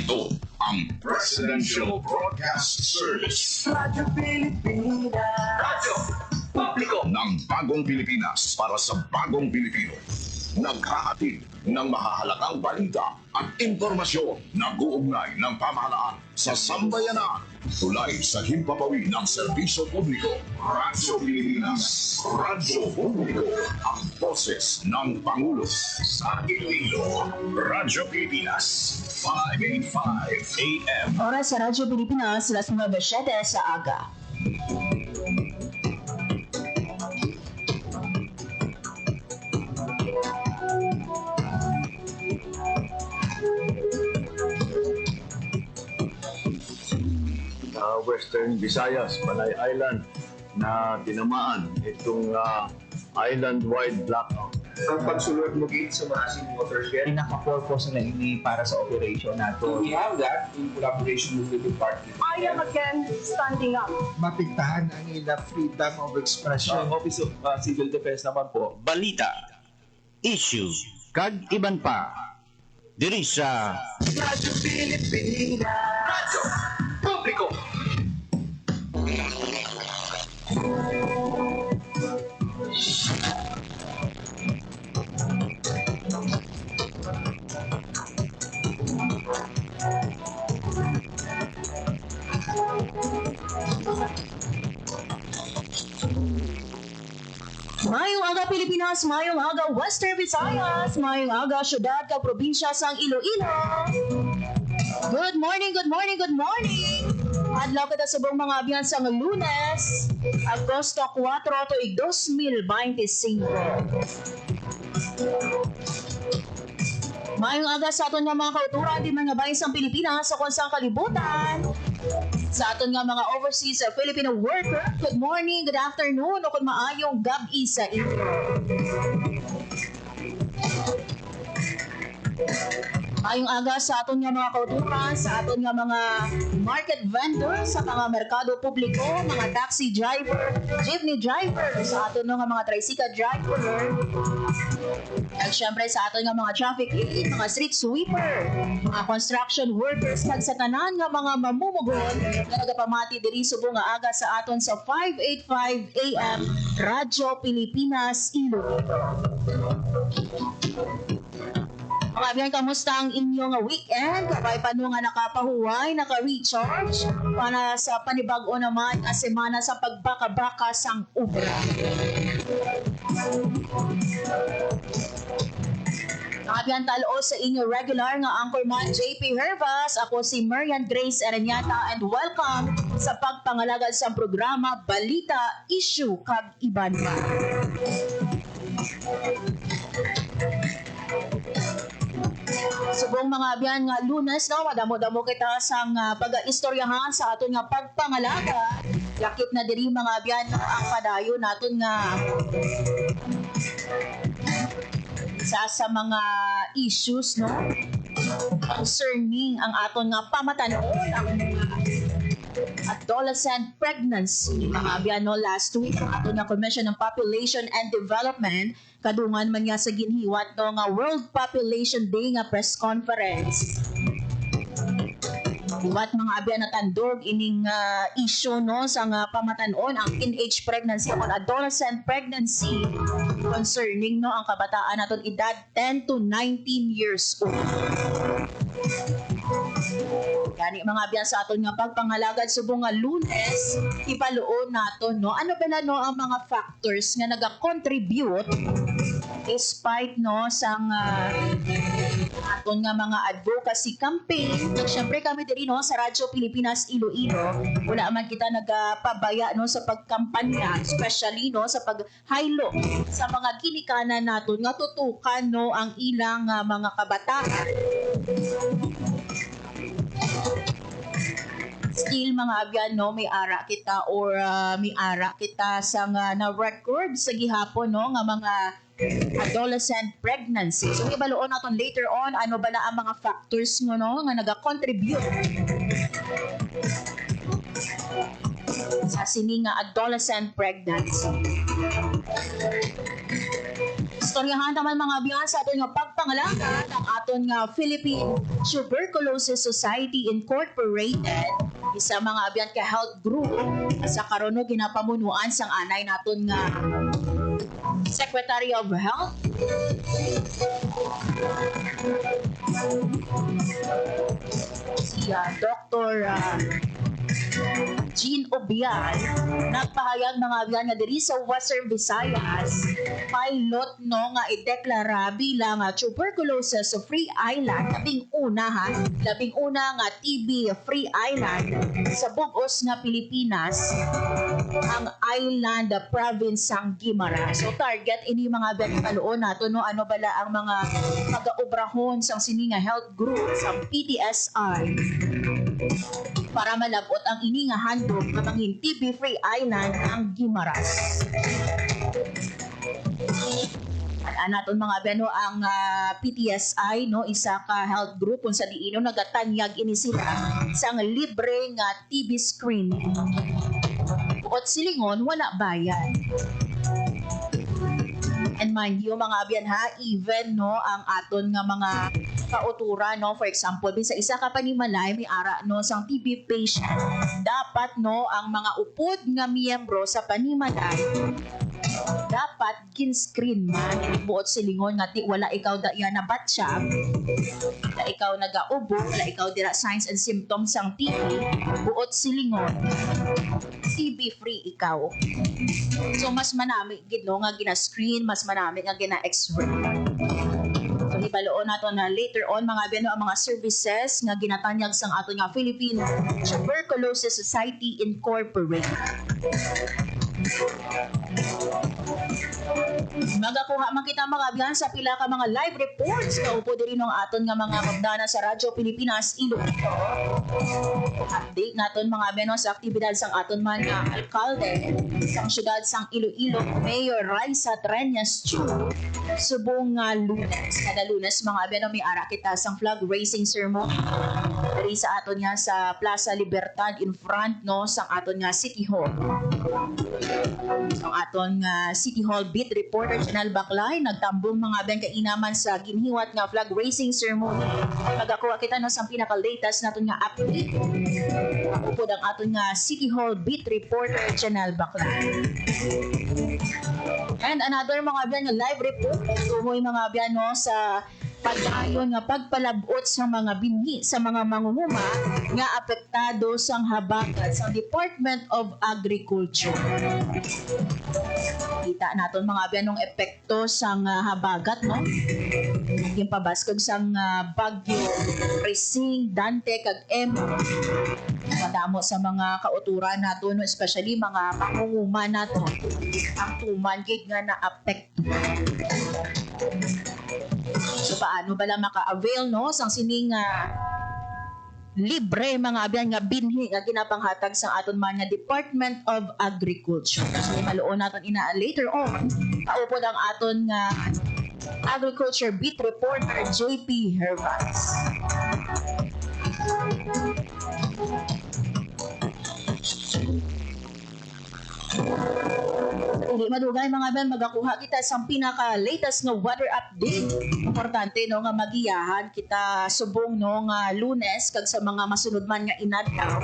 Ito ang Presidential Broadcast Service. Radyo Pilipinas. Radyo Publiko ng Bagong Pilipinas para sa Bagong Pilipino. Naghahatid ng mahahalagang balita at impormasyon na guugnay ng pamahalaan sa sambayanan. Tulay sa himpapawid ng serbisyo publiko. Radyo Pilipinas. Radyo Publiko. Ang boses ng Pangulo sa Iloilo. Radyo Pilipinas. 585 AM. Oras sa Radyo Pilipinas, alas 9:07 sa aga. Western Visayas, Panay Island na tinamaan itong island-wide blackout. Ang pagsulod mo gate sa Masin Watershed. Pinaka-purpose na ini para sa operation nato. We have that in collaboration with the department. I am again standing up. Mapigtahan ang ila freedom of expression. Office of Civil Defense naman po. Balita, issue, kag iban pa. Diri sa Radyo Pilipinas. Radyo Publiko. Mayong aga Pilipinas, mayong aga Western Visayas, mayong aga syudad kag probinsya sang Iloilo. Good morning, good morning, good morning. Adlaw kita sa buong mga abiyan sang Lunes, Agosto 4, tuig 2025. Mayong aga sa aton nga mga kauturan di mga bayan sang Pilipinas sa kung saan kalibutan. Sa aton nga mga overseas Filipino worker, good morning, good afternoon, o kung maayong gabi sa inyo. Mayong aga sa aton nga mga kauturan, sa aton nga mga market vendors, sa mga merkado publiko, mga taxi driver, jeepney driver, sa aton nga mga tricycle driver, at syempre sa aton nga mga traffic aid, mga street sweeper, mga construction workers, kag sa tanan nga mga mamumugon na nagapamati diri subong nga aga sa aton sa 585 AM Radyo Pilipinas Iloilo. Mga abiyan, kamusta ang inyong weekend? Kapay pa nga nakapahuway, naka-recharge para sa panibago naman ang semana sa pagbaka-baka sang ubra. Mga abiyan, talo sa inyo regular nga anchorman JP Hervas. Ako si Marian Grace Aranyata and welcome sa pagpangalagad sa programa Balita, Issue, kag Iban pa. Subong mga abiyan nga Lunes, no, madamo-damo kita sang pag-istoryahan sa aton nga pagpangalaga. Lakip na diri mga abiyan, no, ang padayo naton nga isa sa mga issues, no, concerning ang aton nga pamatanon, ang adolescent pregnancy. Mga abiyan, no, last week ang aton nga Commission on Population and Development kadungan man nga sa ginhiwat no nga World Population Day nga press conference. Buwat mga abiyan na tandog ining issue no sa pamatanon ang teenage pregnancy o adolescent pregnancy concerning no ang kabataan naton edad 10 to 19 years old. Gani mga abiyan sa aton nga pagpangalagad subong nga Lunes, ipaluon naton no ano ba na no ang mga factors nga naga-contribute despite no sang aton nga mga advocacy campaign. Syempre kami diri no sa Radyo Pilipinas Iloilo, wala man kita nagapabaya no sa pagkampanya, especially no sa paghaylo sa mga ginikanan naton nga tutukan no ang ilang mga kabataan. Still mga abyan no may ara kita or may ara kita sa na record sa gihapon no nga mga adolescent pregnancy. So ibaluon naton later on ano ba na ang mga factors nga no nga naga-contribute sa sini nga adolescent pregnancy. Istoryahan naman mga biyan sa aton nga pagpangalaga ng aton nga Philippine Tuberculosis Society Incorporated, isa mga biyan ka health group sa karon no ginapamunuan sang anay naton nga Secretary of Health si Dr. Jean Obian, nagpahayag mga biyan nga diri sa Western Visayas, pilot no nga ideklara bilang tuberculosis free island, labing una nga TB free island sa bug-os nga Pilipinas, ang island province sang Guimaras. So target ini mga biyan kaluon nato no ano bala ang mga pag-obrahon sang sini nga health group sang PTSI para malabot ang ini nga handog nga mangin TB-free island ang Guimaras. Naton mga beno ang PTSI no isa ka health group kung sa diino nagatanyag ini sila sang libre nga TB screening. Buot silingon wala bayad. And mind you mga abyan ha, even no ang aton nga mga kautura no, for example bisa isa ka panimalay may ara no sang TB patient, dapat no ang mga upod nga miyembro sa panimalay dapat gin-screen man buot silingon nga di wala ikaw da yan na batsyag, wala ikaw nagaubo, wala ikaw dira signs and symptoms sang TB, buot silingon TB free ikaw. So mas manami gid no nga gina-screen, mas manami nga gina-x-ray. So ibaloon nato na later on mga beno ang mga services nga ginatanyag sang ato nga Philippine Tuberculosis Society Incorporated. Magakuha man kita mga biyan sa pila ka mga live reports kaupo diri ng aton nga mga magdana sa Radyo Pilipinas Iloilo. Update naton mga beno sa aktibidad sang aton man nga alkalde sang syudad sang Iloilo, Mayor Raisa Treñas Chu, subong Lunes. Kada Lunes mga beno may ara kita sang flag raising ceremony diri sa aton nga sa Plaza Libertad in front no sang aton nga City Hall. Ang aton City Hall beat reporter Janelle Baclay nagtambong mga ben kainaman sa ginhiwat nga flag raising ceremony. Pagakuha kita no sa pinaka-latest naton nga update. Upod ang aton nga City Hall beat reporter Janelle Baclay. And another mga ben nga live report tuhoy mga ben no sa pagdayon nga pagpalabot sa mga binhi sa mga mangunguma nga apektado sang habagat sa Department of Agriculture. Kita naton mga biyanong epekto sang habagat no. Yung pabaskog sang bagyo Rising, Dante kag Emma. Madamo sa mga kauturan nato no, especially mga mangunguma nato ang tuman gid nga na apekto. So paano bala maka-avail no sang sining libre mga abyan nga binhi nga ginapanghatag sa aton man nga Department of Agriculture. So maluon naton ina later on paupod ang aton nga Agriculture Beat Reporter JP Hervas. Hindi madugay mga ben magakuha kita sa pinaka-latest nga weather update. Importante no nga magiyahan kita subong no nga Lunes kag sa mga masunod man nga inadlaw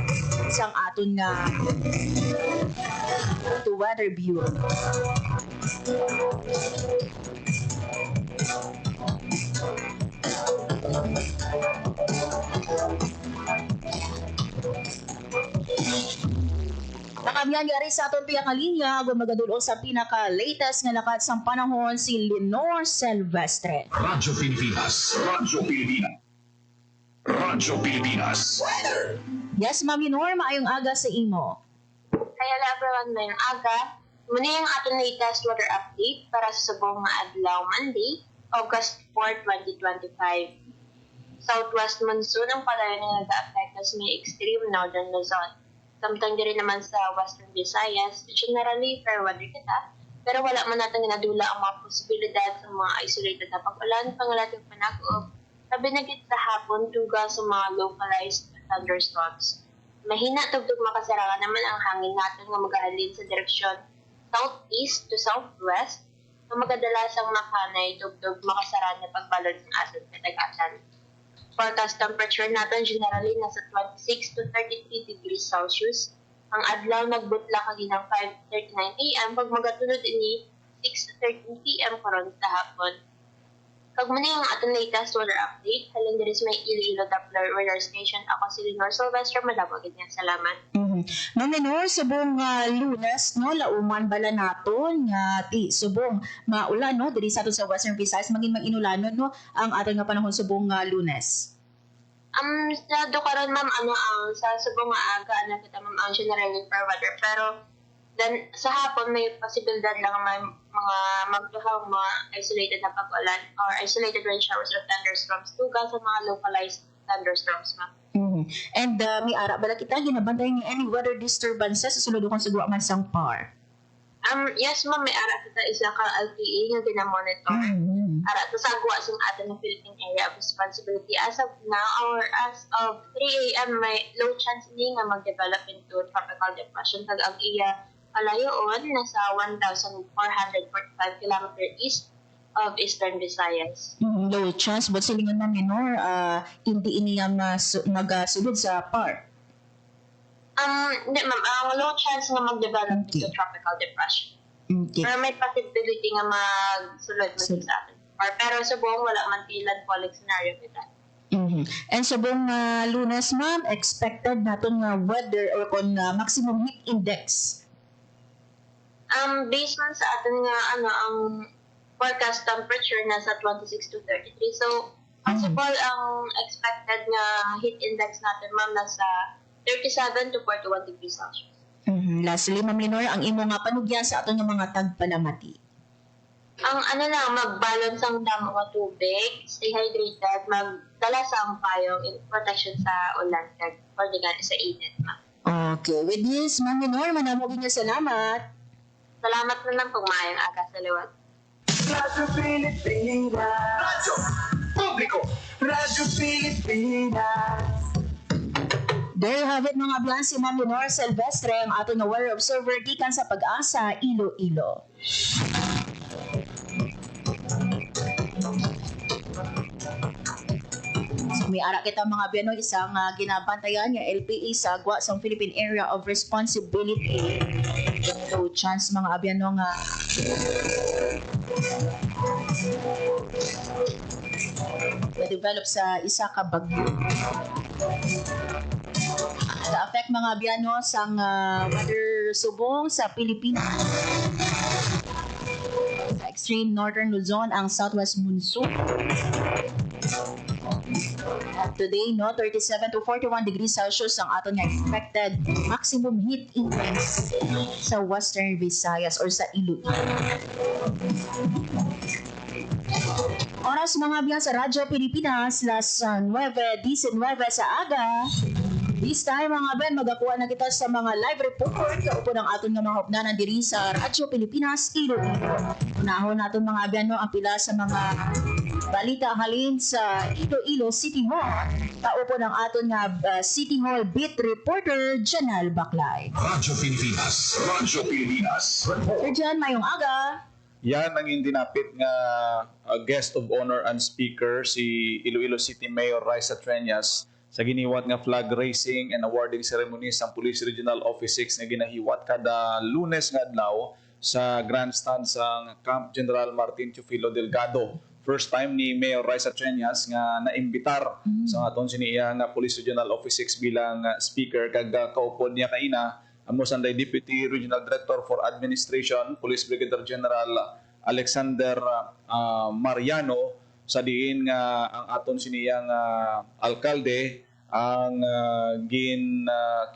sang aton nga to weather bureau. Nakamiyan yari sa aton piyang linya kung magadulo sa pinaka-latest nga lakat sang panahon si Lenore Silvestre. Radyo Pilipinas. Radyo Pilipinas. Radyo Pilipinas. Weather. Yes, Ma'am Lenore, maayong aga sa imo. Kaya everyone, mayong aga. Muna yung aton latest weather update para sa subong nga adlaw Monday, August 4, 2025. Southwest monsoon ang palayo na nag-affect sa may extreme northern Luzon. Samtang diri naman sa Western Visayas, generally fair weather kita, pero wala man natin ginadula ang mga posibilidad sa mga isolated na pag-ulan, pangalatong panag-uog, sabi na git sa hapon tuga sa mga localized thunderstorms. Mahina tugtog makasarangan naman ang hangin natin nga mag-ahalin sa direksyon southeast to southwest, na magadalasang makanay tugtog makasara na pagbalod ng ating katagatan. Forecast temperature natin generally nasa 26 to 33 degrees Celsius. Ang adlaw nagbutla kaginang 5:39 AM pag magatunod ini 6 to 13 PM karon sa hapon. Kag muna yung atong latest weather update, halin diri sa may Iloilo Doppler Radar Station. Ako si Lenore Sylvester, madamag niya. Salamat. Ma'am Lenore, subong Lunes, no, lauman bala naton nga ti subong maulan, no, diri sa ato sa Western Visayas, maging mag-inulanon, no, ang aton nga panahon subong Lunes. Sa karon ma'am, sa subong nga aga, kita ma'am, ang generally for weather, pero then sa hapon may posibilidad lang may mga magduhang mga isolated na pag-ulan or isolated rain showers or thunderstorms tugal sa mga localized thunderstorms ma'am. And may ara bala kita ginabantay ni any weather disturbances sa sulod kong sugwa man sang PAR. Yes ma'am, may ara kita isa ka LPA nga ginamonitor. Ara to sa agwa sa atin ng Philippine Area of Responsibility as of now or as of 3 AM may low chance ni nga mag-develop into tropical depression kag ang iya palayoon nasa 1,445 km east of Eastern Visayas. Low chance, but silingan na minor, hindi iniya magasulod sa PAR. Hindi ma'am, ang low chance na mag-develop into tropical depression. Pero may possibility nga magsulod sa atin. Pero sa buong wala man tilad falling scenario with that. And sa buong Lunes, ma'am, expected natin nga weather or kung maximum heat index. Based man sa atin nga ang forecast temperature nasa 26 to 33. So, possible ang expected nga heat index natin ma'am nasa 37 to 41 degrees Celsius. Lastly, Ma'am Lenore, ang imo nga panugyan sa aton nga mga tagpalamati. Ang mag-balance ang damo nga tubig, stay hydrated, magdala sa ang payong in protection sa ulan kag or sa init ma'am. Okay, with this, Ma'am Lenore, manamugin niya salamat. Salamat na lang kung maayong aga sa liwat. Radyo Pilipinas. Radyo Publiko. Radyo Pilipinas. There you have it mga abyan, si Ma'am Lenore Silvestre, ang ato na weather observer gikan sa Pag-asa, Iloilo. So, may ara kita mga abyan, no, isang ginabantayan nga LPA sa agwa sa Philippine Area of Responsibility. No chance mga abyan, no, nga na-develop sa isa ka bagyo. Na-affect mga abiyano sa weather subong sa Pilipinas. Sa extreme northern Luzon, ang southwest monsoon. At today, 37 to 41 degrees Celsius ang aton nga expected maximum heat index sa Western Visayas or sa Iloilo. Oras mga biyan sa Radyo Pilipinas, las 9:19 sa aga. This time mga ben, magakuha na kita sa mga live report kaupo ng aton nga mga hupnanan diri sa Radyo Pilipinas, Iloilo. Unahon naton mga ben, no, ang pila sa mga balita halin sa Iloilo City Hall. Kaupo ng aton nga City Hall Beat Reporter, Janelle Baclay. Radyo Pilipinas. Radyo Pilipinas. Sir Jan, mayong aga. Yan ang dinapit nga guest of honor and speaker si Iloilo City Mayor Raisa Treñas sa giniwat nga flag raising and awarding ceremony sa Police Regional Office 6 nga ginahiwat kada Lunes nga adlaw sa grandstand sa Camp General Martin Teofilo Delgado. First time ni Mayor Raisa Treñas nga naimbitar sa aton siniya nga Police Regional Office 6 bilang speaker kag kaupod niya kaina amo sanday Deputy Regional Director for Administration, Police Brigadier General Alexander Mariano, sa diin nga ang aton siniyang alkalde ang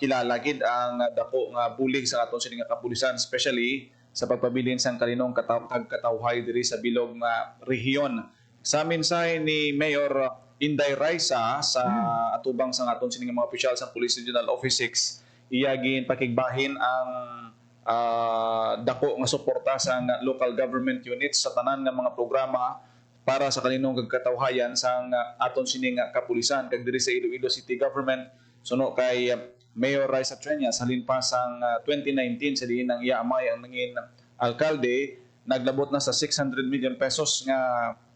kilala gid ang dako nga bulig sa aton sining kapulisan, especially sa pagpabilin sang kaninong katawhay diri sa bilog nga rehiyon. Sa minsay ni Mayor Inday Raisa sa atubang sa aton sining mga opisyal sa Police Regional Office 6, iyagin pakigbahin ang dako nga suporta sa local government units sa tanan nga mga programa para sa kaninong kagkatawhayan sa aton sining kapulisan kag diri sa Iloilo City Government suno kay Mayor Raisa Treñas halin pa sang 2019 sa diin ang iya amay ang nangin alkalde naglabot na sa 600 million pesos nga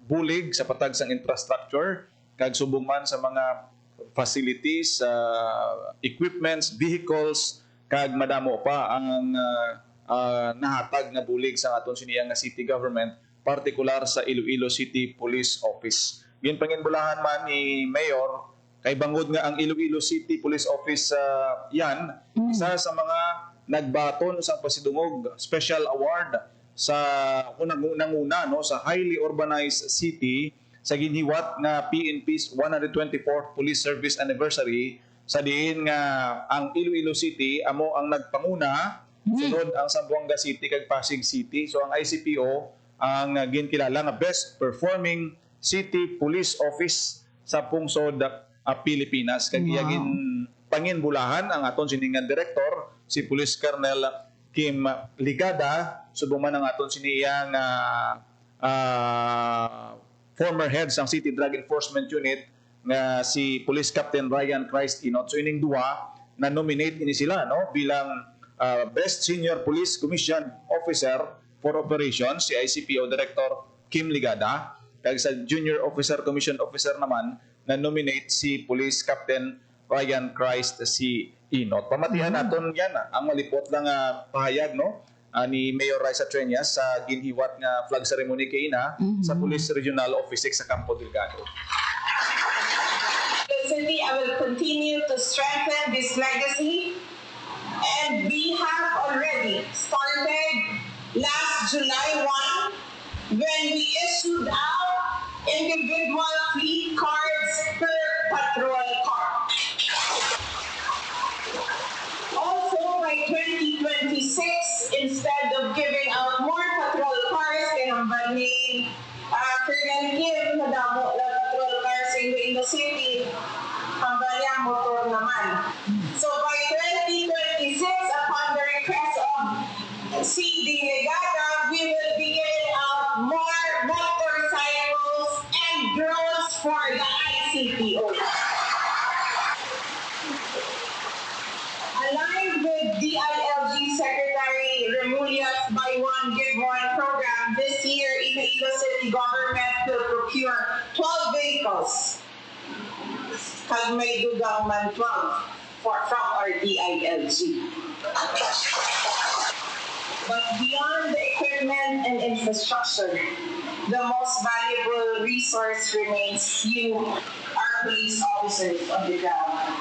bulig sa patag sang infrastructure kag subong man sa mga facilities, equipments, vehicles kag madamo pa ang nahatag nga bulig sa aton siniyang nga city government, partikular sa Iloilo City Police Office. Ginpanginbulahan man ni Mayor kay bangod nga ang Iloilo City Police Office yan isa sa mga nagbaton sa pasidungog special award sa unang-una no sa highly urbanized city sa ginhiwat nga PNP's 124th Police Service Anniversary sa diin nga ang Iloilo City amo ang nagpanguna, sunod ang Zamboanga City kag Pasig City. So ang ICPO ang ginkilala nga best performing city police office sa pungsod Pilipinas. Kag iyagin panginbulahan ang aton siningan director si Police Colonel Kim Ligada, subong man ang aton siniyang former head sang City Drug Enforcement Unit nga si Police Captain Ryan Christ Inot. So ining duha na nominate ini sila no bilang Best Senior Police Commission Officer for Operations si ICPO Director Kim Ligada, kag sa Junior Officer Commission Officer naman na nominate si Police Captain Ryan Christ si Inot. Pamatihan naton yan ang malipot lang pahayag no ni Mayor Raisa Treñas sa ginhiwat nga flag ceremony kay ina sa Police Regional Office 6 sa Campo Delgado. City, I will continue to strengthen this legacy, and we have already started last July 1 when we issued out individual fleet cards per patrol car. Also, by 2026, instead of giving out more patrol cars, kinambal ni Colonel Kim na damo na patrol cars in the city, pambalyang motor naman. So by 2026, upon the request of CD Legata, we will be giving out more motorcycles and drones for the ICPO. Aligned with DILG Secretary Remulla's Buy One Give One program, this year Iloilo City Government will procure 12 vehicles. Kag may dugang man 12 from our DILG. But beyond the equipment and infrastructure, the most valuable resource remains you, our police officers on the ground.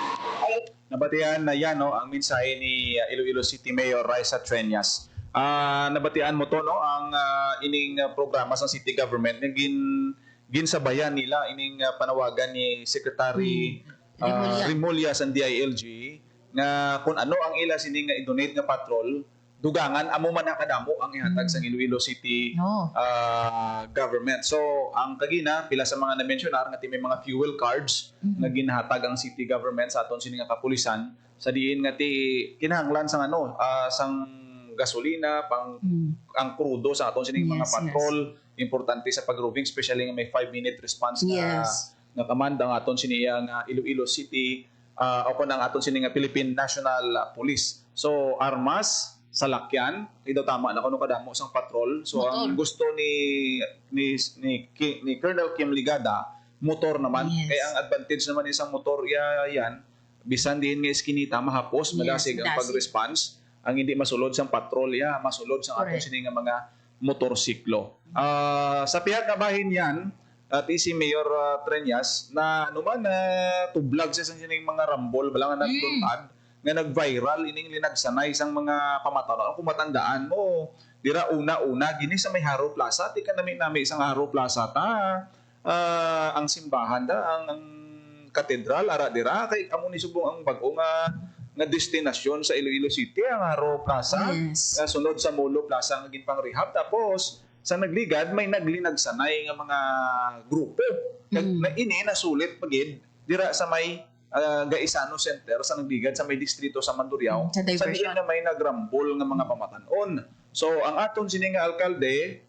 Nabatian na yan no ang mensahe ni Iloilo City Mayor Raisa Treñas. Nabatian mo to no ang ining programa sa city government nga ginsabayan nila ining panawagan ni Secretary Remulla sa DILG nga kung ano ang ila sining nga i-donate nga patrol dugangan amo man nakadamo ang ihatag sa Iloilo City government. So ang kagina pila sa mga na-mentionar nga may mga fuel cards nga ginhatag ang city government sa aton sining nga kapulisan sa diin nga ti kinahanglan sang sang gasolina pang ang krudo sa aton sining mga patrol importante sa pag-roving, especially nga may 5-minute response na command ang aton siniya nga Iloilo City o kung ang aton siniya nga Philippine National Police. So armas, salakyan, ito tama na kuno kadamo sang patrol. So ang gusto ni Colonel Kim Ligada, motor naman. Kaya ang advantage naman isang motor yan, bisan din nga iskinita mahapos, malasig ang pag-response. Ang hindi masulod sang patrol masulod sang aton siniya nga mga motorsiklo. Sa pihak nga bahin yan, at si Mayor Treñas na naman tublag sa sining mga rambol balang nga nagtuntad nga nag-viral ining linagsanay sang mga pamatanon. Kung matandaan mo, dira una-una gini sa may Haro Plaza, ti ka nami isang Haro Plaza ang simbahan ang katedral ara dira kay amo ni subong ang bag-o nga destinasyon sa Iloilo City ang Haro Plaza. Sunod sa Molo Plaza nga ginpang rehab, tapos sa nagligad may naglinagsanay nga mga grupo na ini nasulit pagid dira sa may Gaisano Center sa nagligad sa may distrito sa Mandurriao sa diin nga may nagrambol nga mga pamatanon. So ang aton sini nga alkalde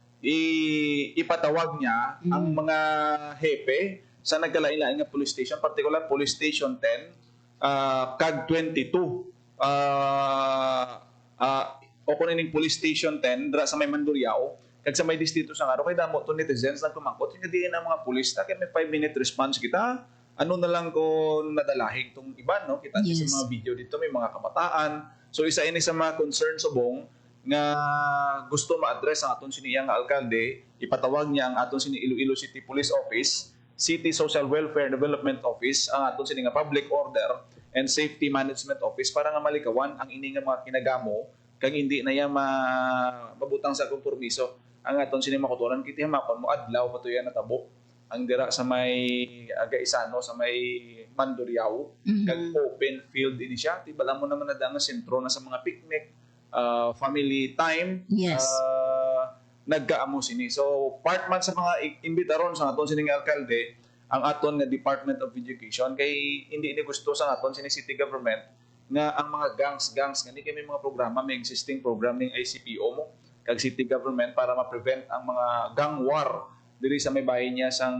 ipatawag niya ang mga hepe sa nagkalain-lain nga police station, particular police station 10 kag 22 o kung ining police station 10 dira sa may Mandurriao Kag sa may distrito sa araw, kay damo to netizens nagkumangkot, yung diin ang mga pulis na, kaya may 5-minute response kita, ano na lang kung nadalahig tong iba, no? Kita Yes. sa mga video dito, may mga kabataan. So isa ini sa mga concern subong nga gusto ma-address ang aton siniyang nga alkalde, ipatawag niya ang aton sini Iloilo City Police Office, City Social Welfare Development Office, ang aton sini nga Public Order and Safety Management Office para nga malikawan ang ini nga mga kinagamo kag hindi na yan mabutang sa kompromiso ang aton sini makuturan kiti makon mo adlaw patuyan natabo ang dira sa may Agaisano sa may Mandurriao kag open field ini siya tiba lang mo naman na nga sentro na sa mga picnic family time Yes. nagkaamo sini so part man sa mga imbitaron sa aton sini nga alkalde ang aton nga Department of Education kay hindi ini gusto sa aton sini city government nga ang mga gangs nga ni kay may mga programa may existing program ning ICPO mo kag city government para ma-prevent ang mga gang war diri sa may bahin niya sang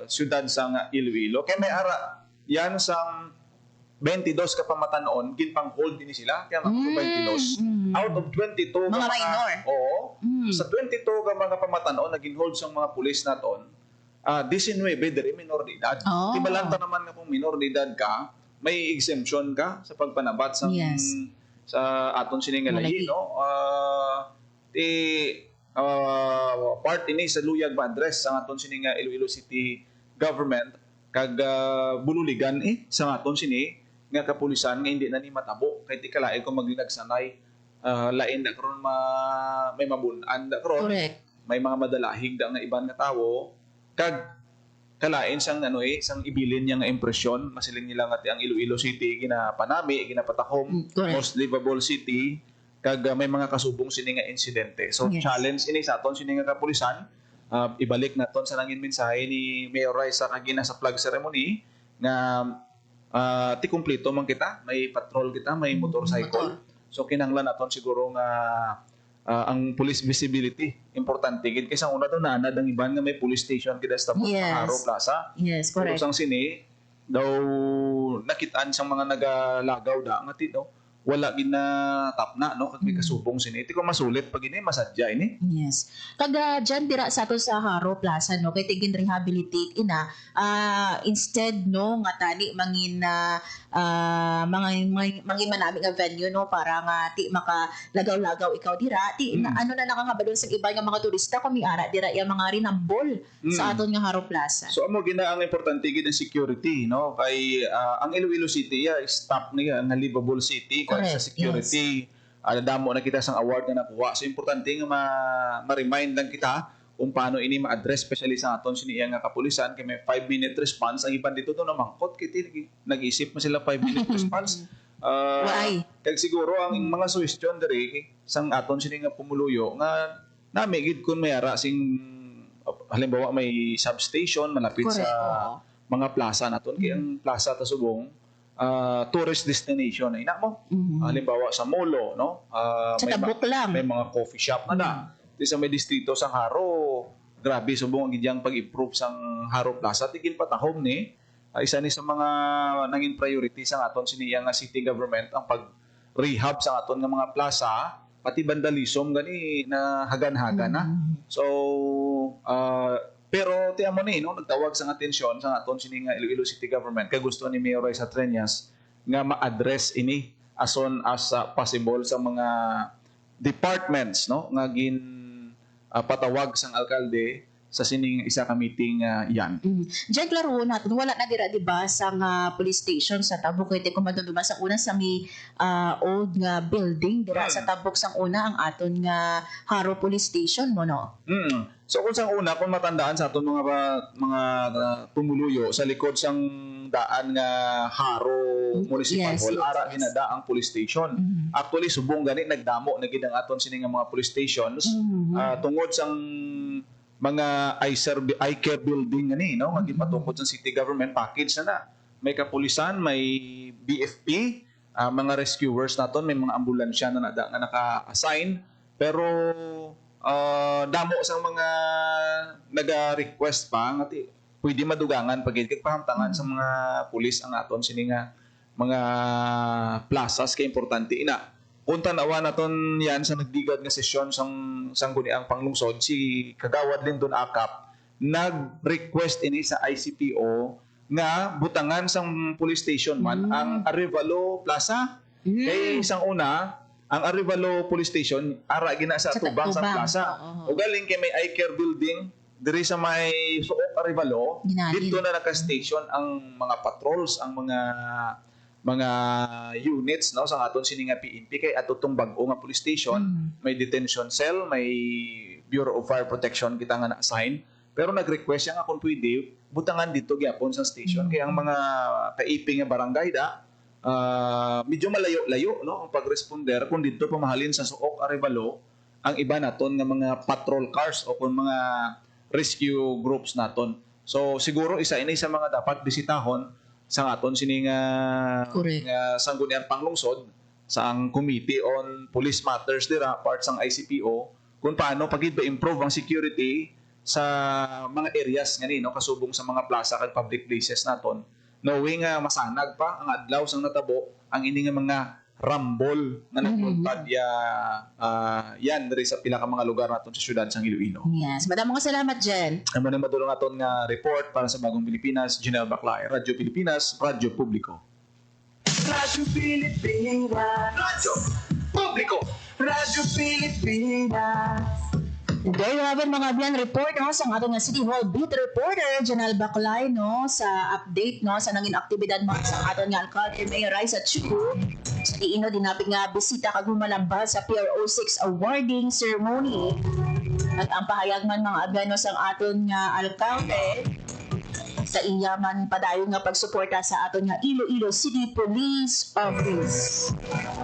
syudad sang Iloilo kay may ara yan sang 22 ka pamatanon ginpang hold din sila kaya mga 22 out of 22 Mga ka minor. oo sa 22 ka mga pamatanon na ginhold sang mga pulis naton 19 diri minor de edad Oh. tibalanta naman nga kung minor de edad ka may exemption ka sa pagpanabat sa Yes. sa aton sining nga lahi Malagi. no part ini sa luyag ma-address sa aton sining nga Iloilo City government kag bululigan sa aton sini nga kapulisan nga hindi na ni matabo kay ti kalain kung maglinagsanay lain da karon may mabun-an da karon Correct. may mga madalahig da nga iban nga tawo kag kalain sang sang ibilin niya nga impresyon masiling nila nga ti ang Iloilo City ginapanami ginapatahom Correct. most livable city kag may mga kasubong sini nga insidente so Yes. challenge ini sa aton sini nga kapulisan ibalik naton sa nangin mensahe ni Mayor Raisa kagina sa flag ceremony nga ti kumpleto man kita may patrol kita may motorcycle so kinahanglan naton siguro nga ang police visibility importante gid kaysa una daw nanad ang iban nga may police station kita sa Tabuk Yes. Haro Plaza Yes, correct. sang sini daw nakitaan sang mga nagalagaw da nga ti daw wala gid na tapna no kag may kasubong sini ti ko masulit pag ini masadya ini Yes. Kaga dyan dira sa ato sa Haro Plaza no kay tigin rehabilitate ina instead no nga tani mangin mga manami nga venue no para nga ti makalagaw-lagaw ikaw dira ti ano na nakangabadon sa iba nga mga turista kung miara dira ya mga rinambol sa aton nga Haro Plaza. so amo gina ang importante gid ang security no kay ang Iloilo City is top niya nga livable city kung sa Correct, security damo na kita sang award na nakuha so importante nga ma-remind lang kita kung paano ini ma-address especially sa aton siniya nga kapulisan kay may 5-minute response ang iban dito to na mangkot kiti nag-isip mo sila 5-minute response Why? kag siguro ang mga suggestion diri sang aton sini nga pumuluyo nga nami gid kun may ara sing halimbawa may substation malapit Correct, sa mga plaza naton kay ang plaza ta Subong tourist destination ina mo halimbawa sa Molo no Sa Tabuk lang. may mga coffee shop na di sa may distrito sang Haro grabe Subong ang gidyang pag-improve sang Haro Plaza tigin patahom ni isa ni sa mga nangin priority sa aton siniya nga city government ang pag-rehab sa aton nga mga plaza pati vandalism gani na hagan-hagan na so pero tiyan mo ni no nagtawag sang atensyon sa aton sini nga Iloilo City government kay gusto ni Mayor Raisa Treñas nga ma-address ini as soon as possible sa mga departments no nga patawag sang alkalde sa sining isa ka meeting yan. Diyan klaro natin, wala na dira, di ba, sa police station sa Tabuk. Kaya kung maduduma sa una sa may old nga building, dira sa Tabuk sang una ang aton nga Haro Police Station mo, no? So kung sang una, kung matandaan sa aton mga tumuluyo, sa likod sang daan nga Haro Municipal Yes, Hall, yes, ara yes. ginada ang police station. Actually, subong gani, nagdamo na gid ang aton sining nga mga police stations tungod sang mga I-Care building ani no nga gipatungkod sa city government package na may kapulisan may BFP mga rescuers naton may mga ambulansya na nga naka-assign pero damo sang mga naga-request pa nga pwede madugangan pag pahamtangan sa mga pulis ang aton sini nga mga plazas kay importante ina kung tanawa naton yan sa nagdigad nga sesyon sang guniang panglungsod, si Kagawad Lindon Akap nag-request ini sa ICPO nga butangan sang police station man ang Arevalo Plaza. Kay isang una, ang Arevalo Police Station ara gina sa Tubang sang plaza. O galing kay may iCare building diri sa may Suok Arevalo, dito na naka-station ang mga patrols, ang mga units no sa aton sini nga PNP kay atutong bag-o nga police station, may detention cell, may Bureau of Fire Protection kita nga na-assign. Pero nag-request siya nga kung pwede butangan dito gyapon sa station kay ang mga kaiping nga barangay medyo malayo-layo no ang pag-responder kung dito pamahalin sa Suok Arevalo ang iba naton nga mga patrol cars o kung mga rescue groups naton. So siguro isa ini sa mga dapat bisitahon sa aton sini nga sangguniang panglungsod sa ang Committee on Police Matters dira part sang ICPO kung paano pagid ba improve ang security sa mga areas ngani no kasubong sa mga plaza kag public places naton, knowing masanag pa ang adlaw sang natabo ang ini nga mga rambol nga nagtultad yan diri sa pila ka mga lugar naton sa syudad sang Iloilo. Yes, madamo nga salamat Jen. Amo na madulong aton nga report para sa Bagong Pilipinas, Janelle Baclae, Radyo Pilipinas, Radyo Publiko. Radyo Pilipinas. Radyo Publiko. Radyo Pilipinas. There you have it mga biyan report no sa ating City Hall Beat Reporter Janelle Baclae no sa update no sa nangin aktibidad mo sa aton nga alkalde Mayor Raisa Chuku sa diino dinapit nga bisita kag humalambal sa PRO6 awarding ceremony at ang pahayag man mga abyan no sa aton nga alkalde sa iyaman padayon nga pagsuporta sa aton nga Iloilo City Police Office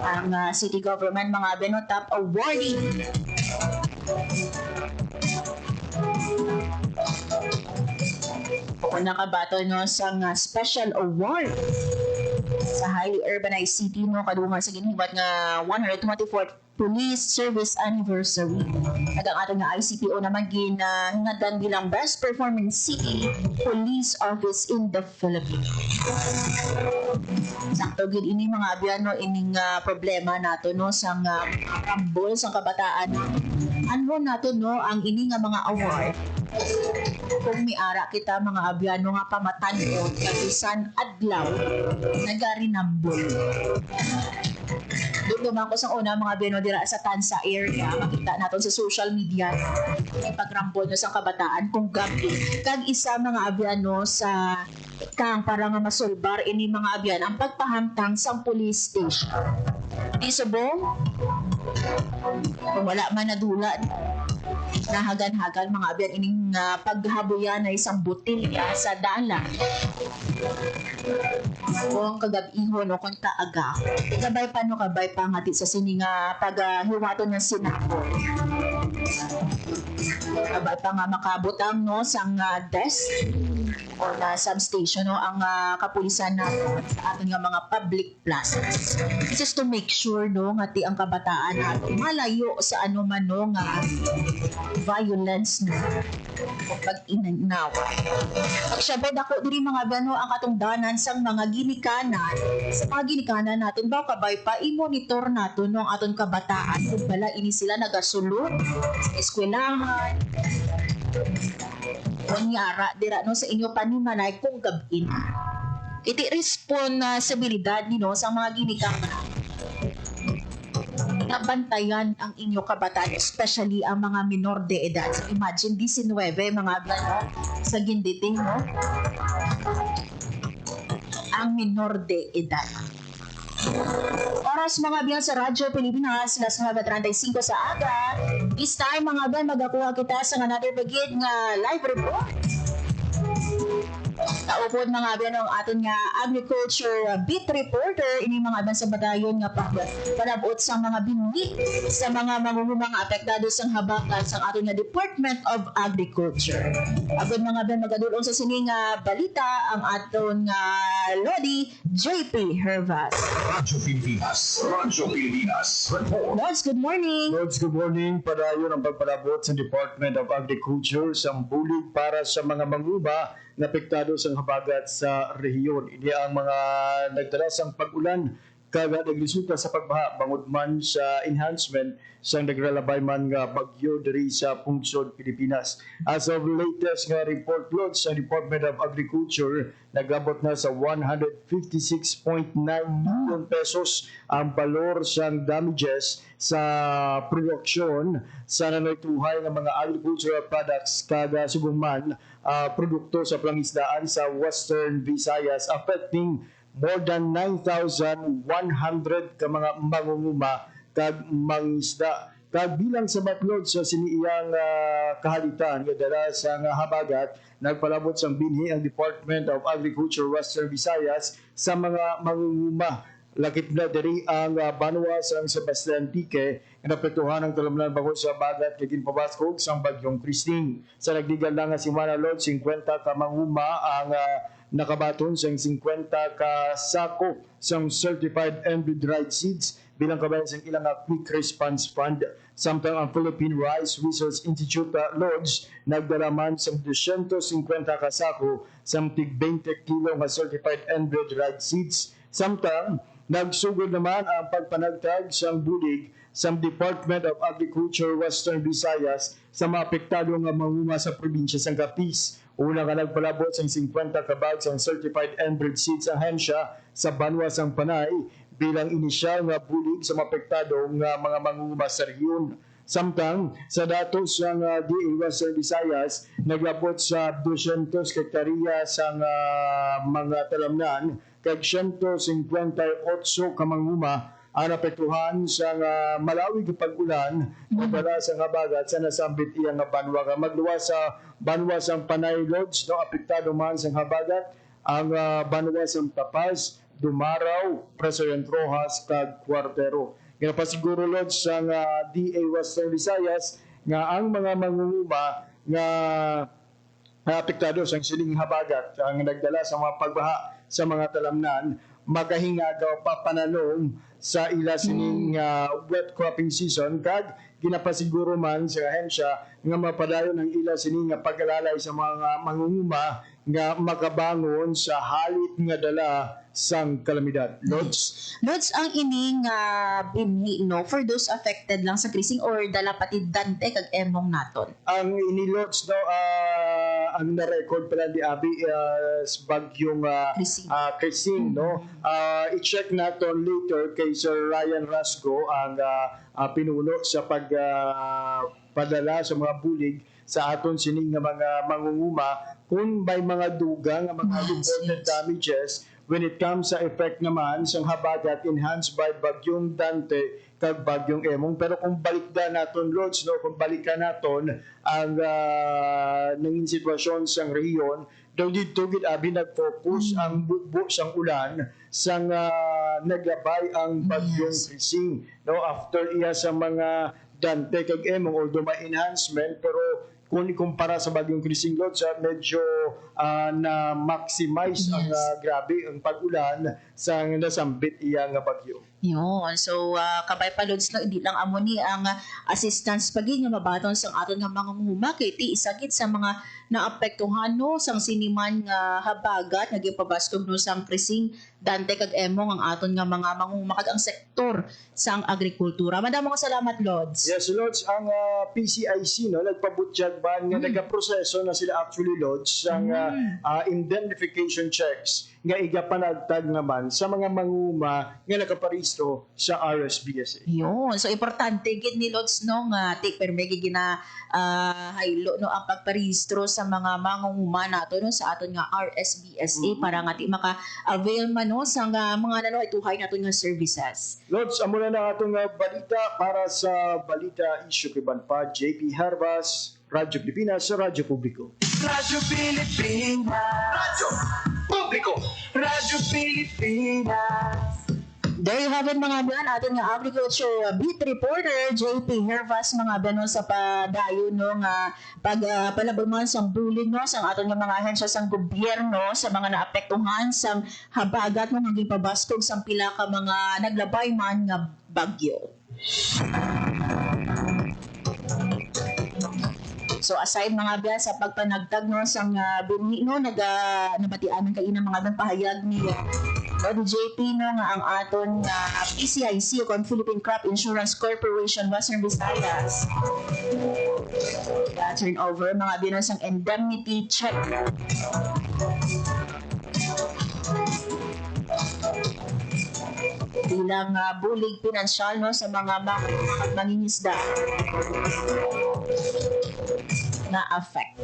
ang city government mga abyan no top awarding nakabato no sa special award sa highly urbanized city no kadungan sa ginhibat nga 124th Police Service Anniversary. At ang ating nga ICPO naman ginhingadan bilang Best Performing City Police Office in the Philippines. Sakto gid ini mga abyan no ining problema nato no sa rambol sa kabataan. Ano nato no ang ini nga mga award kung miara kita mga abyano nga pamatan-on kabisan adlaw nagarinambol. Doon naman ko sa una mga abyano dira sa Tansa area makita naton sa social media yung pagrambol no sa kabataan kung gabi kag isa mga abyano sa kang para nga masulbar ini mga abyan ang pagpahamtang sa police station. Isubong kung wala man nadula nahagan-hagan mga abyan ining paghabuyan na isang butilya sa dala kung kagabihon o kung taaga kabay pa ngati sa sininga paghiwaton ng sinako kabay pa nga makabutang no sang desk o na substation no ang kapulisan natin sa ating mga public plazas. This is to make sure no ngati ang kabataan natin malayo sa ano man no nga violence na pag-inanawa. Pagsyabay ako diri mga bano ang katungdanan sang mga ginikanan sa mga ginikanan natin ba kabay pa i-monitor nato no ang aton kabataan kung bala ini sila nagasulod sa eskwelahan kunyara dira no sa inyo panimalay kung gabin iti responsibilidad nino sa mga ginikanan nabantayan ang inyo kabataan, especially ang mga minor de edad. So imagine, 19 mga no? Sa ginditing, no? Ang minor de edad. Oras mga biyan sa Radyo Pilipinas, alas 9:35 sa aga. This time mga biyan, magakuha kita sa another bagid nga live report. Taupod mga biyan ang aton nga agriculture beat reporter ini mga biyan sa batayon nga palabot sa mga binhi sa mga mamumang apektado sa habakan sa aton nga Department of Agriculture. Agad mga biyan magadulong sa sining balita ang aton nga Lodi JP Hervas. Radyo Pilipinas. Radyo Pilipinas. Report. Lods, good morning. Lords, good morning. Padayon ang pagpalabot sa Department of Agriculture sa bulig para sa mga manguba na apektado sa habagat sa rehiyon. Ini ang mga nagdalas ang pag-ulan kaga nagresulta sa pagbaha bangod man sa enhancement sa nagralabay man nga bagyo diri sa pungsod Pilipinas. As of latest nga report load sa Department of Agriculture, nagabot na sa 156.9 million pesos ang balor sang damages sa produksyon sa nanaytuhay ng mga agricultural products kada subong man produkto sa pangisdaan sa Western Visayas, affecting more than 9,100 ka mga mangunguma kag mangisda. Kag bilang sa batlod sa siniyang kahalitan nga dala sa habagat, nagpalabot sang binhi ang Department of Agriculture Western Visayas sa mga mangunguma. Lakip na diri ang Banwa sang Sebastian Tique nga napetuhan ang talamnan bangod sa bagat kay ginpabaskog sang bagyong Christine. Sa nagdigal na nga si Manalod, 50 ka manguma ang nakabaton sang 50 ka sako sang certified and dried seeds bilang kabayan sang ilang quick response fund. Samtang ang Philippine Rice Research Institute Lodge nagdalaman sang 250 ka sako sang tig 20 kilo nga certified and dried seeds. Samtang nagsugod naman ang pagpanagtag sang bulig sa Department of Agriculture Western Visayas sa mga apektado nga manguma sa probinsya sang Capiz. Una ka nagpalabot sang 50 ka bags ang certified and-bred seeds ahensya sa Banwa sang Panay bilang inisyal nga bulig sa mapektado nga mga mangunguma sa rehiyon. Samtang sa datos sang DA Western Visayas, naglabot sa 200 hektarya sang mga talamnan kag 158 ka mangunguma ang napektuhan sa malawig na pag-ulan mula sa habagat sa nasambit iyang Banwa. Magluwa sa Banwa sang Panay Lodge, no, apektado man sa habagat ang Banwa sang Tapaz, Dumaraw, President Rojas, kag Cuartero. Ginapasiguro Lodge sang DA Western Visayas nga ang mga mangunguma nga apektado sa sining habagat ang nagdala sa mga pagbaha sa mga talamnan makahingagaw pa panalong sa ila sining wet cropping season kag ginapasiguro man sa ahensya nga mapadayon ang ila sining pag-alalay sa mga mangunguma nga makabangon sa halit nga dala sang kalamidad. Lods, ang ining binhi no for those affected lang sa krising or dala pati dante kag emong naton. Ang inilods no ang na-record pala di Abi bagyong krising no. I-check naton later kay Sir Ryan Rasgo ang pinuno sa pagpadala sa mga bulig sa aton sining nga mga mangunguma kung may mga dugang nga mga reported damages when it comes sa effect naman sa habagat enhanced by bagyong Dante kag bagyong Emong. Pero kung balikda naton Lords, no, kung balikan naton ang nanging sitwasyon sang rehiyon, daw dito gid abi nag-focus ang bukbo sang ulan sang naglabay ang bagyong Krising, no, after iya sa mga Dante kag Emong, although may enhancement pero kung ikumpara sa bagyong Krising Lodge, medyo na-maximize ang grabe ang pag-ulan sa nasambit iya nga bagyo. Yun. So, kabay pa Lods lang, hindi lang amo ni ang assistance pagin nga mabaton sang aton nga mga mangunguma kay ti isagit sa mga naapektuhan no sang siniman nga habagat nagipabaskog no sang Krising Dante kag Emong ang aton nga mga mangunguma kag ang sektor sang agrikultura. Madamo nga salamat Lods. Yes, Lods, ang PCIC no nagpabutyag ba nga nagaproseso na sila actually Lods sang indemnification checks nga igapanagtag naman sa mga mangunguma nga nakaparehistro sa RSBSA. Yun. So, importante gid ni Lods no nga take permegi gina haylo no ang pagparehistro sa mga mangunguma nato no sa aton nga RSBSA para nga ti maka-avail man no sa mga nano ituhay naton nga services. Lods, amo na atong balita para sa balita issue kiban pa JP Harbas, Radyo Pilipinas sa Radyo Publiko. Radyo Pilipinas. Radyo Publiko. Radyo Pilipinas. There you have it mga biyan, ating nga agriculture beat reporter JP Hervas mga biyan no, sa padayon no nga pagpalabag sang bulig no sang aton nga mga ahensya sang gobyerno sa mga naapektuhan sang habagat no nga gipabaskog sang pila ka mga naglabay man nga bagyo. So So aside mga biya sa pagpanagtag no sa bunhi no nabatian kay ina mga pahayag ni JP no nga ang aton PCIC o Philippine Crop Insurance Corporation Western Visayas turn over mga biya no sang indemnity check bilang bulig pinansyal no sa mga mangingisda na affect.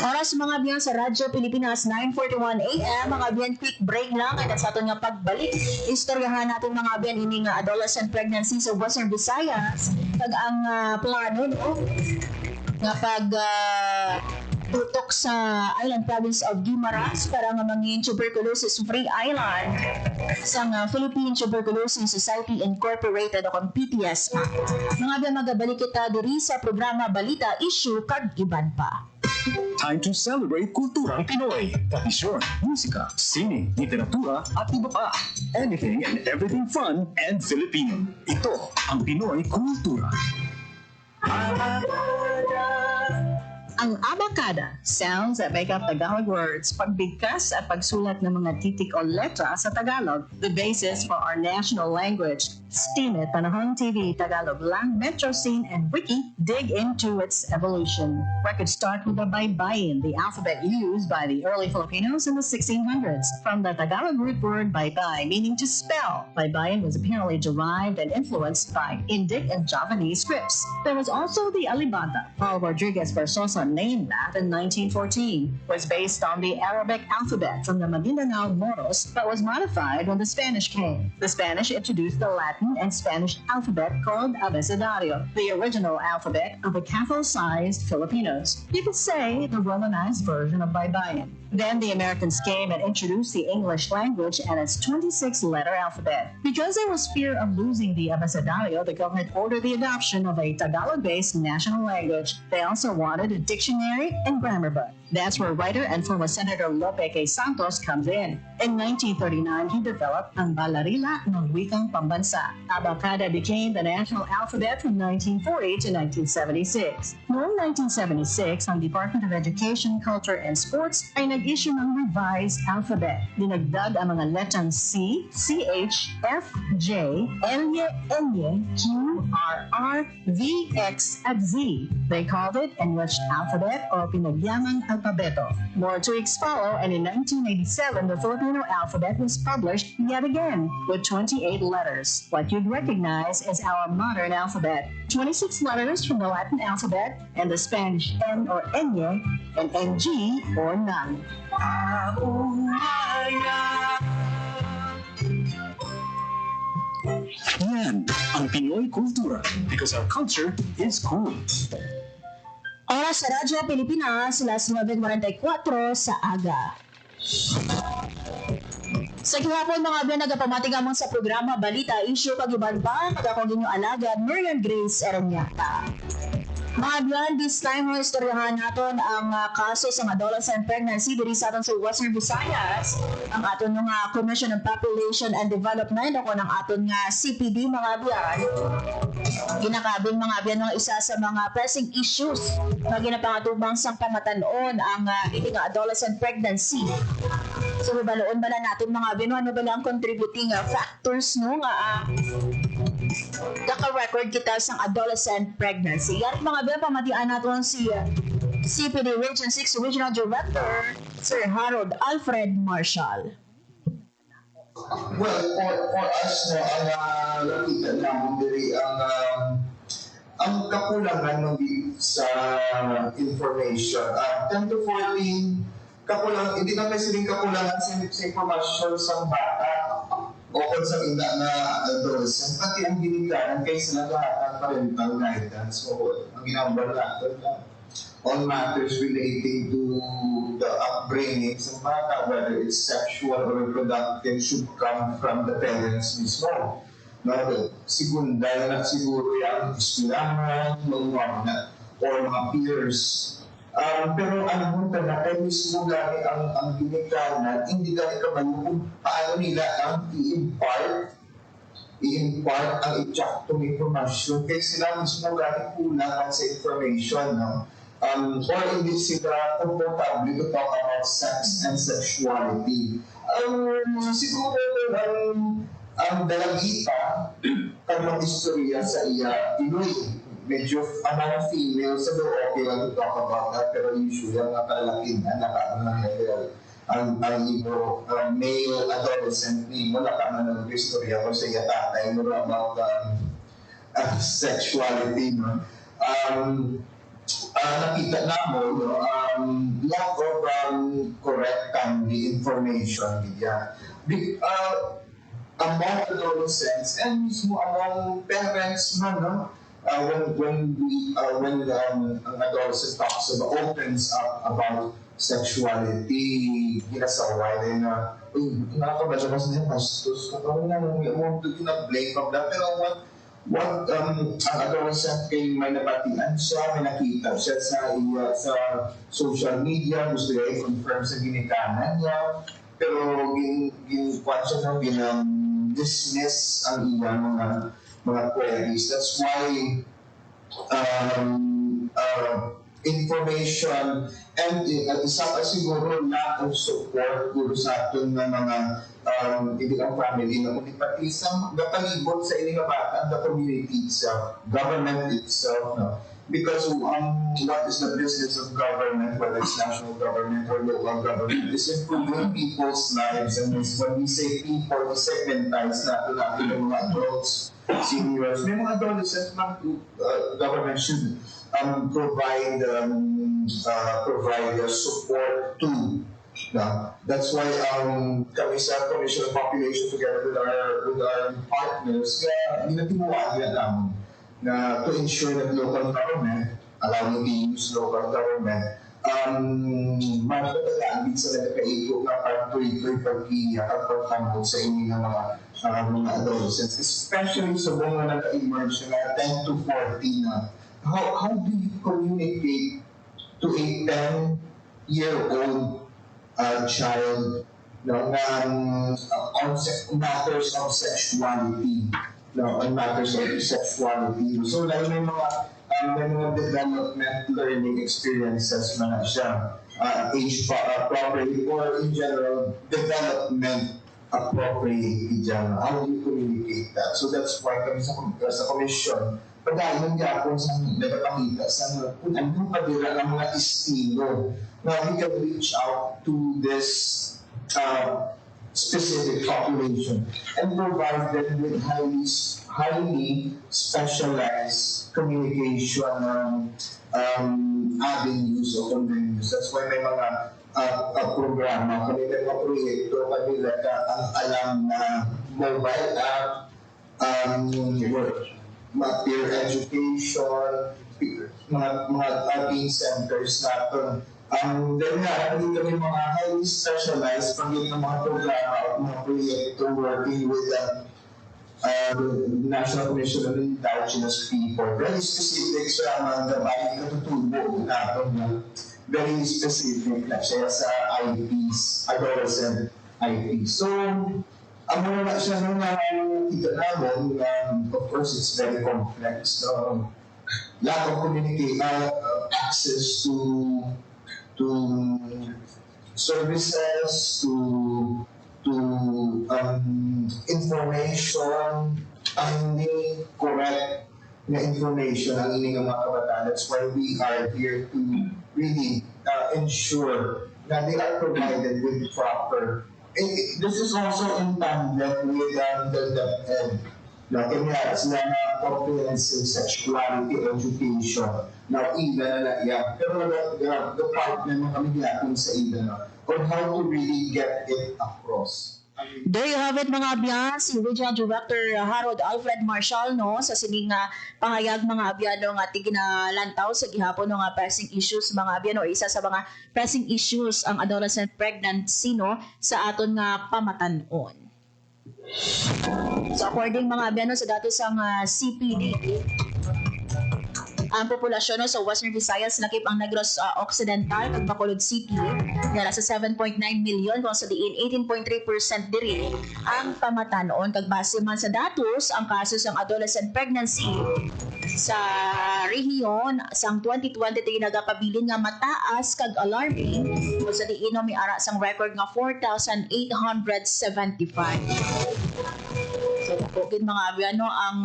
Oras mga biyan sa Radyo Pilipinas 9:41 AM mga biyan quick break lang at sa aton nga pagbalik istoryahan natin mga biyan ini nga adolescent pregnancy sa Western Visayas pag ang plano no nga pag tutok sa island province of Guimaras para nga mangin tuberculosis free island sa Philippine Tuberculosis Society Incorporated o PTSA. Mga biyan magabalik kita diri sa programa Balita Issue kag iban pa. Time to celebrate kulturang Pinoy. Tradisyon, musika, sine, literatura at iba pa. Anything and everything fun and Filipino. Ito ang Pinoy Kultura. Ang abakada, sounds that make up Tagalog words, pagbigkas at pagsulat ng mga titik o letra sa Tagalog, the basis for our national language. Steam It, Panahon TV, Tagalog Lang, Metro Scene, and Wiki dig into its evolution. Records start with the baybayin, the alphabet used by the early Filipinos in the 1600s. From the Tagalog root word baybay, meaning to spell, baybayin was apparently derived and influenced by Indic and Javanese scripts. There was also the alibata. Paul Rodriguez Versosa named that in 1914, was based on the Arabic alphabet from the Maguindanao Moros, but was modified when the Spanish came. The Spanish introduced the Latin and Spanish alphabet called abecedario, the original alphabet of the Catholic-sized Filipinos. You could say the Romanized version of baybayin. Then the Americans came and introduced the English language and its 26-letter alphabet. Because there was fear of losing the abecedario, the government ordered the adoption of a Tagalog-based national language. They also wanted a dictionary and grammar book. That's where writer and former Senator Lope K. Santos comes in. In 1939, he developed ang Balarila ng Wikang Pambansa. Abacada became the national alphabet from 1940 to 1976. Noong 1976, ang Department of Education, Culture, and Sports ay nag-issue ng revised alphabet. Dinagdag ang mga letrang C, CH, F, J, L, N, Q, R, R, V, X, at Z. They called it Enriched Alphabet or Pinagyamang Alpabeto. More tweaks follow, and in 1987, the Filipino alphabet was published yet again with 28 letters. What you'd recognize is our modern alphabet. 26 letters from the Latin alphabet and the Spanish N or Enye and NG or none. Yan ang Pinoy Kultura because our culture is cool. Oras sa Radyo Pilipinas, las 9:44 sa aga. Sa gihapon mga biyan nagapamating among sa programa Balita Issue kag iban pa kag akong inyong alagad Miriam Grace Eronyata. Mga biyan, this time mo istoryahan naton ang kaso sa adolescent pregnancy diri sa aton sa Western Visayas. Ang aton nga Commission on Population and Development ako ng aton nga CPD mga biyan. Ginakabing mga biyan nga isa sa mga pressing issues na ginapangatubang sang pamatanon ang hindi nga adolescent pregnancy. So baloon ba na natin mga biyan ano ba ang contributing factors no nga kaka-record kita sa adolescent pregnancy. Yan mga biyan, pamatian natin si CPD Region 6 Regional Director, Sir Harold Alfred Marshall. Well, for us, no, ang nakita namin diri ang kakulangan ng sa information. 10 to 14, kakulangan, hindi naman siling kakulangan sa information sa bata o kung sa ina na adolescent, pati ang ginikanan kay sila lahat ng parental guidance. So, ang ginagawa natin on matters relating to the upbringing sa bata, whether it's sexual or reproductive, should come from the parents mismo. No, secondary na siguro yung eskwelahan, mga or mga peers. Pero ang punta na kayo mismo gani ang ginikanan, hindi gani ka man kung paano nila ang i-impart i-impart ang eksaktong informasyon kaya sila mismo galing kulang sa information, no? Or hindi sila comfortable to talk about sex and sexuality. Siguro ang dalagita kanang istorya sa iya, Pinoy, medyo among female sa do okay lang to talk about that, pero usually ang nakalaki na nakaanang ang male adolescent ni mo nakaanang istorya ko sa iya tatay mo about sexuality, no? Nakita na mo, no, lack of correct timely information niya. Among adolescents and mismo among parents man, no? When ang adolescent talks about, opens up about sexuality, ginasaway din na, nakakabasa ko sa niya, pastos, kakawin na, mo blame of that, pero what ang adolescent kay may nabatian siya, may nakita siya sa social media, gusto niya i-confirm sa ginikanan niya, pero ginkuhan siya ng dismiss ang iyang mga queries. That's why information and isa pa siguro lack of support dito sa ating mga ibang family na kundi pati sa napalibot sa ining bata, the community itself, government itself, no? Because what is the business of government, whether it's national government or local government, is improving people's lives. And when we say people, we segmentize natin ng mga adults, seniors, may mga adolescents, government should provide support to. That's why kami sa Commission on Population together with our partners, ginatimuan namin na to ensure that local government, allowing the use local government, matatagaan din sa nagkakaigog na pag-tuloy pagkakapagtanggol sa inyo ng mga adolescents, especially sa mga nag-emerge na 10 to 14 na. How do you communicate to a 10-year-old child on matters of sexuality? On matters of sexuality. So, like may mga development learning experiences na siya, age appropriate or in general, development appropriate in general. How do you communicate that? So that's why kami sa commission, pagdahil ng Japon sa nagpapakita sa kung anong padira ng mga estilo na we can reach out to this specific population and provide them with highly specialized communication avenues o convenues. That's why may mga programa, kami may mga proyekto, kanila ang alam na mobile app, peer education, mga teen centers natin. Then nga, dito may mga highly specialized pagdating ng mga programa at mga proyekto working with the National Commission on Indigenous People. Very specific sa mga gabayan katutubo natin. Very specific na siya sa IPs, adolescent IPs. So, ang mga na siya nung kita namin, of course, it's very complex. Lack of communication, access to services, to information, timely, correct na information ang ining mga kabataan. That's why we are here to really ensure that they are provided with proper. This is also in tandem with the DepEd. Kanya sila na comprehensive sexuality education. Now, even na yan. Pero the department ng kami yakin sa even on how to really get it across. There you have it mga abyan, si Regional Director Harold Alfred Marshall no sa sining pangayag mga abyan no nga tiginalantaw sa gihapon no nga pressing issues mga abyan no isa sa mga pressing issues ang adolescent pregnancy no sa aton nga pamatan-on. So according mga abyan no sa datos ang CPD Ang populasyon no, sa Western Visayas lakip ang Negros Occidental kag Bacolod City nara sa 7.9 million kung sa diin 18.3% diri ang pamatanon kag base man sa datos ang kaso ng adolescent pregnancy sa rehiyon sang 2023 nagapabilin nga mataas kag alarming kung sa diin no, may ara sang record nga 4,875. So, kung mga abiyano ang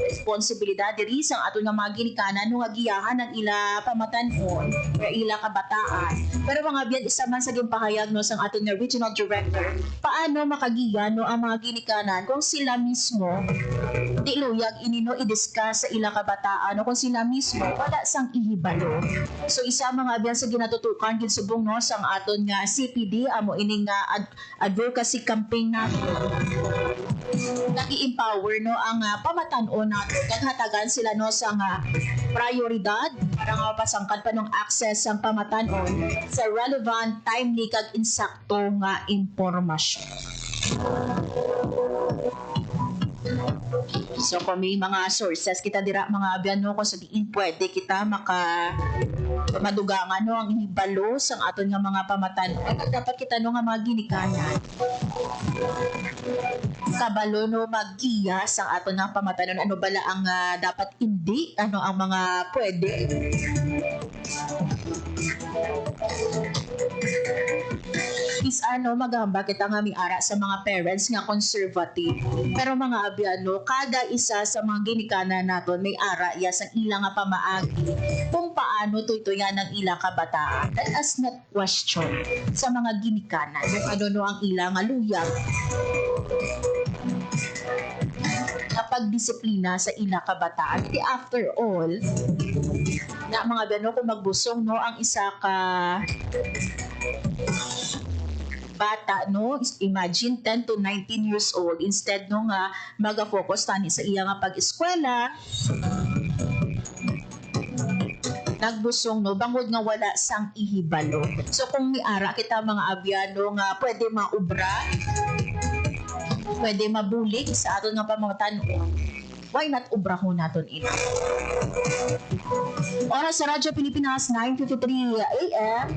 responsibilidad diri sa aton nga mga ginikanan no nga giyahan ng ila pamatanon o ila kabataan. Pero mga abiyan isa man sa gimpahayag no sang aton nga regional director, paano makagiya no ang mga ginikanan kung sila mismo di luyag inino i-discuss sa ila kabataan no kung sila mismo wala sang ihibalo. So isa mga abiyan sa ginatutukan gid subong no sang aton nga CPD amo ining nga advocacy campaign natin. Nag-i-empower no ang pamatan-on nato kag hatagan sila no sa prioridad para nga pasangkad pa ng access ang pamatan-on sa relevant, timely kag insakto nga impormasyon. So kung may mga sources kita dira mga abyan no kung sa diin pwede kita madugangan no ang hibalo sang aton nga mga pamatan dapat kita no nga mga ginikanan kabalo no maggiya sang aton nga pamatanon ano bala ang dapat hindi ano ang mga pwede is ano magamba kita nga miara sa mga parents nga conservative pero mga abyano kada isa sa mga ginikanan naton may ara iya sang ila nga pamaagi kung paano tuytuyan ng ila kabataan. Let us not question sa mga ginikanan kung ano no ang ila nga luyag kapag disiplina sa ila kabataan. Di after all na mga abyano kung magbusong no ang isa ka bata no imagine 10 to 19 years old instead no nga maga-focus tani sa iya nga pag-eskwela nagbusong no bangod nga wala sang ihibalo. So kung miara kita mga abyano nga pwede maubra pwede mabulig sa aton nga pamangatan why not ubrahon naton ina. Oras sa Radyo Pilipinas 9:53 AM.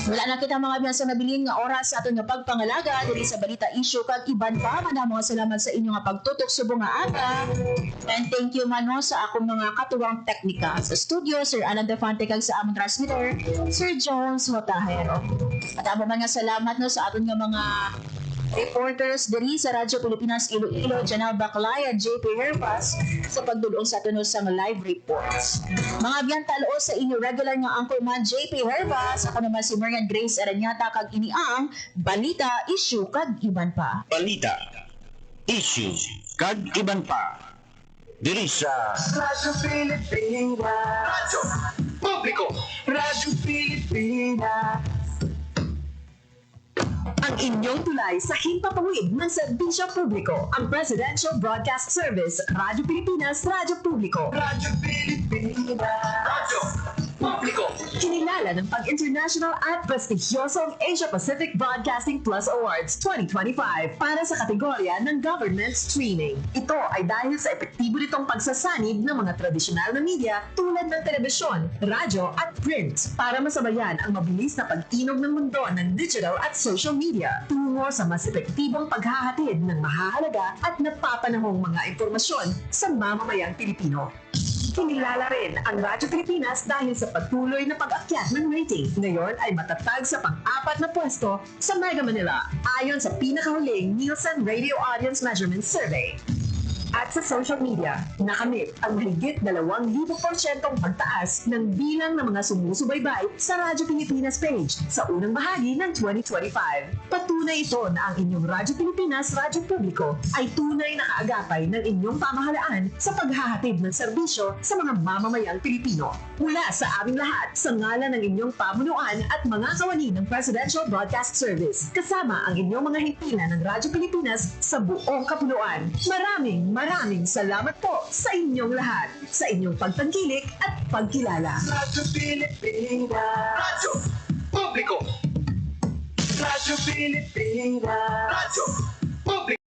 Wala na kita mga biyan sa nabilin nga oras sa aton nga pagpangalaga dili sa balita issue kag iban pa man mga salamat sa inyo nga pagtutok subong nga aga. And thank you man no, sa akong mga katuwang teknika sa studio Sir Alan Defante kag sa among transmitter Sir Jones Hotahero. At amo man nga salamat no sa aton nga mga reporters diri sa Radyo Pilipinas Iloilo, Janelle Baclay at JP Herpas sa pagdulong sa tunos sa live reports. Mga biyan talo sa inyo regular nga anchorman JP Herpas, ako naman si Marian Grace Aranyata kag ini ang Balita, Issue kag Iban pa. Balita, issue, kag iban pa. Diri sa Radyo Pilipinas. Radyo Publiko. Radyo Pilipinas. Ang inyong tulay sa himpapawid ng serbisyo publiko, ang Presidential Broadcast Service, Radyo Pilipinas, Radyo Publiko. Radyo Pilipinas. Radyo Publiko. Kinilala ng pag-international at prestigyosong Asia Pacific Broadcasting Plus Awards 2025 para sa kategorya ng Government Streaming. Ito ay dahil sa epektibo nitong pagsasanib ng mga tradisyonal na media tulad ng telebisyon, radyo at print para masabayan ang mabilis na pagtinog ng mundo ng digital at social media tungo sa mas epektibong paghahatid ng mahahalaga at napapanahong mga impormasyon sa mamamayang Pilipino. Kinilala rin ang Radyo Pilipinas dahil sa patuloy na pag-akyat ng rating. Ngayon ay matatag sa pang-apat na pwesto sa Mega Manila ayon sa pinakahuling Nielsen Radio Audience Measurement Survey. At sa social media, nakamit ang higit 2,000% pagtaas ng bilang ng mga sumusubaybay sa Radyo Pilipinas page sa unang bahagi ng 2025. Patunay ito na ang inyong Radyo Pilipinas Radyo Publiko ay tunay na kaagapay ng inyong pamahalaan sa paghahatid ng serbisyo sa mga mamamayang Pilipino. Mula sa aming lahat, sa ngalan ng inyong pamunuan at mga kawani ng Presidential Broadcast Service, kasama ang inyong mga himpilan ng Radyo Pilipinas sa buong kapuluan. Maraming salamat po sa inyong lahat, sa inyong pagtangkilik at pagkilala. Radyo Pilipinas. Radyo Publiko. Radyo Pilipinas. Radyo